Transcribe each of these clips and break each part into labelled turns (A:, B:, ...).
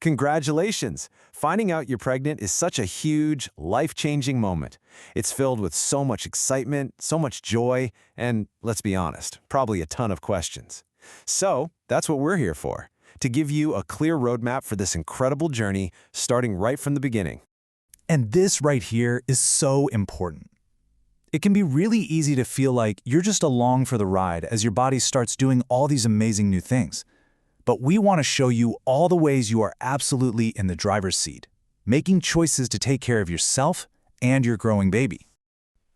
A: Congratulations! Finding out you're pregnant is such a huge, life-changing moment. It's filled with so much excitement, so much joy, and, let's be honest, probably a ton of questions. So, that's what we're here for, to give you a clear roadmap for this incredible journey, starting right from the beginning.
B: And this right here is so important. It can be really easy to feel like you're just along for the ride as your body starts doing all these amazing new things. But we want to show you all the ways you are absolutely in the driver's seat, making choices to take care of yourself and your growing baby.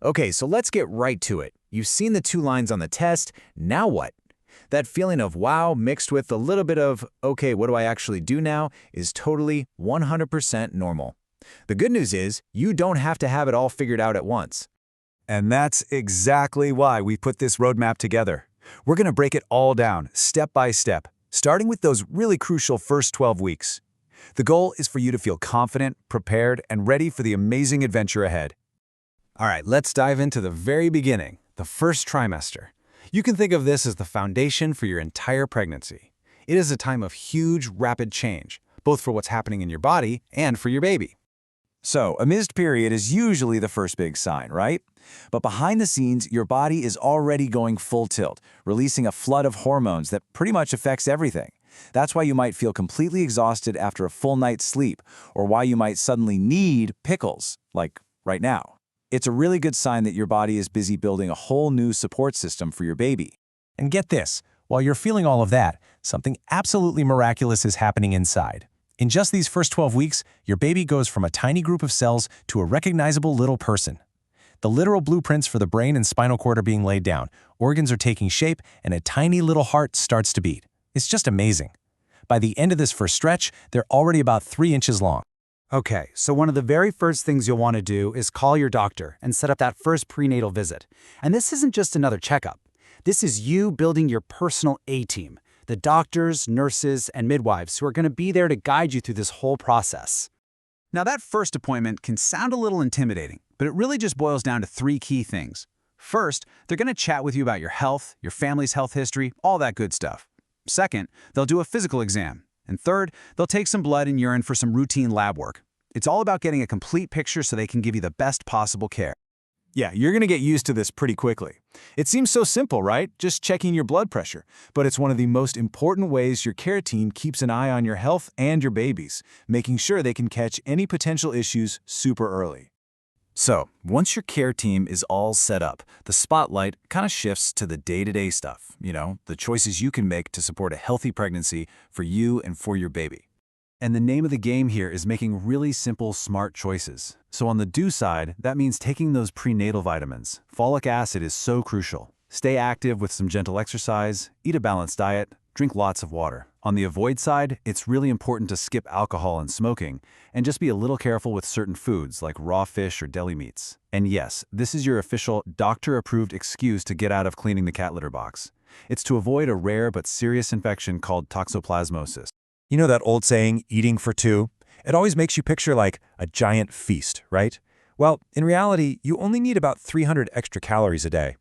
C: Okay, so let's get right to it. You've seen the 2 lines on the test, now what? That feeling of wow mixed with a little bit of, okay, what do I actually do now, is totally 100% normal. The good news is, you don't have to have it all figured out at once.
B: And that's exactly why we put this roadmap together. We're going to break it all down, step by step, starting with those really crucial first 12 weeks. The goal is for you to feel confident, prepared, and ready for the amazing adventure ahead.
A: All right, let's dive into the very beginning, the first trimester. You can think of this as the foundation for your entire pregnancy. It is a time of huge, rapid change, both for what's happening in your body and for your baby.
B: So, a missed period is usually the first big sign, right? But behind the scenes, your body is already going full tilt, releasing a flood of hormones that pretty much affects everything. That's why you might feel completely exhausted after a full night's sleep, or why you might suddenly need pickles, like right now. It's a really good sign that your body is busy building a whole new support system for your baby.
D: And get this, while you're feeling all of that, something absolutely miraculous is happening inside. In just these first 12 weeks, your baby goes from a tiny group of cells to a recognizable little person. The literal blueprints for the brain and spinal cord are being laid down, organs are taking shape, and a tiny little heart starts to beat. It's just amazing. By the end of this first stretch, they're already about 3 inches long.
E: Okay, so one of the very first things you'll want to do is call your doctor and set up that first prenatal visit. And this isn't just another checkup. This is you building your personal A-team, the doctors, nurses, and midwives who are going to be there to guide you through this whole process. Now, that first appointment can sound a little intimidating, but it really just boils down to 3 key things. First, they're going to chat with you about your health, your family's health history, all that good stuff. Second, they'll do a physical exam. And third, they'll take some blood and urine for some routine lab work. It's all about getting a complete picture so they can give you the best possible care.
B: Yeah, you're going to get used to this pretty quickly. It seems so simple, right? Just checking your blood pressure. But it's one of the most important ways your care team keeps an eye on your health and your baby's, making sure they can catch any potential issues super early. So, once your care team is all set up, the spotlight kind of shifts to the day-to-day stuff, the choices you can make to support a healthy pregnancy for you and for your baby. And the name of the game here is making really simple, smart choices. So on the do side, that means taking those prenatal vitamins. Folic acid is so crucial. Stay active with some gentle exercise, eat a balanced diet, drink lots of water. On the avoid side, it's really important to skip alcohol and smoking, and just be a little careful with certain foods like raw fish or deli meats. And yes, this is your official doctor-approved excuse to get out of cleaning the cat litter box. It's to avoid a rare but serious infection called toxoplasmosis.
D: You know that old saying, eating for 2? It always makes you picture like a giant feast, right? Well, in reality, you only need about 300 extra calories a day.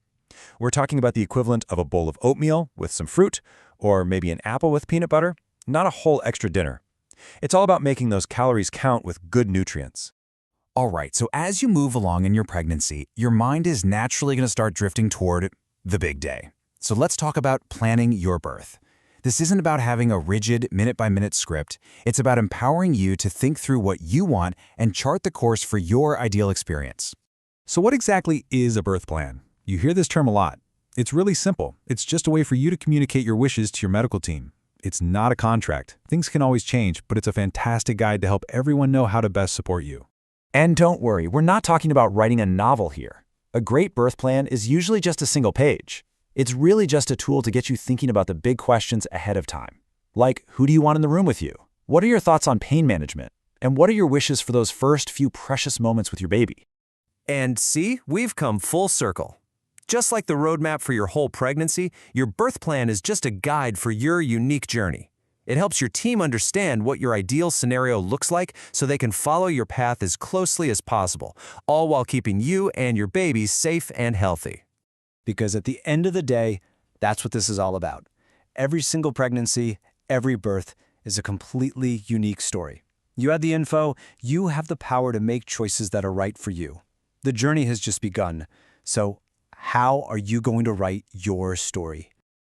D: We're talking about the equivalent of a bowl of oatmeal with some fruit, or maybe an apple with peanut butter, not a whole extra dinner. It's all about making those calories count with good nutrients.
C: All right, so as you move along in your pregnancy, your mind is naturally going to start drifting toward the big day. So let's talk about planning your birth. This isn't about having a rigid, minute-by-minute script. It's about empowering you to think through what you want and chart the course for your ideal experience.
D: So what exactly is a birth plan? You hear this term a lot. It's really simple. It's just a way for you to communicate your wishes to your medical team. It's not a contract. Things can always change, but it's a fantastic guide to help everyone know how to best support you.
F: And don't worry, we're not talking about writing a novel here. A great birth plan is usually just a single page. It's really just a tool to get you thinking about the big questions ahead of time. Like, who do you want in the room with you? What are your thoughts on pain management? And what are your wishes for those first few precious moments with your baby?
A: And see, we've come full circle. Just like the roadmap for your whole pregnancy, your birth plan is just a guide for your unique journey. It helps your team understand what your ideal scenario looks like so they can follow your path as closely as possible, all while keeping you and your baby safe and healthy.
E: Because at the end of the day, that's what this is all about. Every single pregnancy, every birth
A: is a completely unique story. You had the info, you have the power to make choices that are right for you. The journey has just begun. So, how are you going to write your story?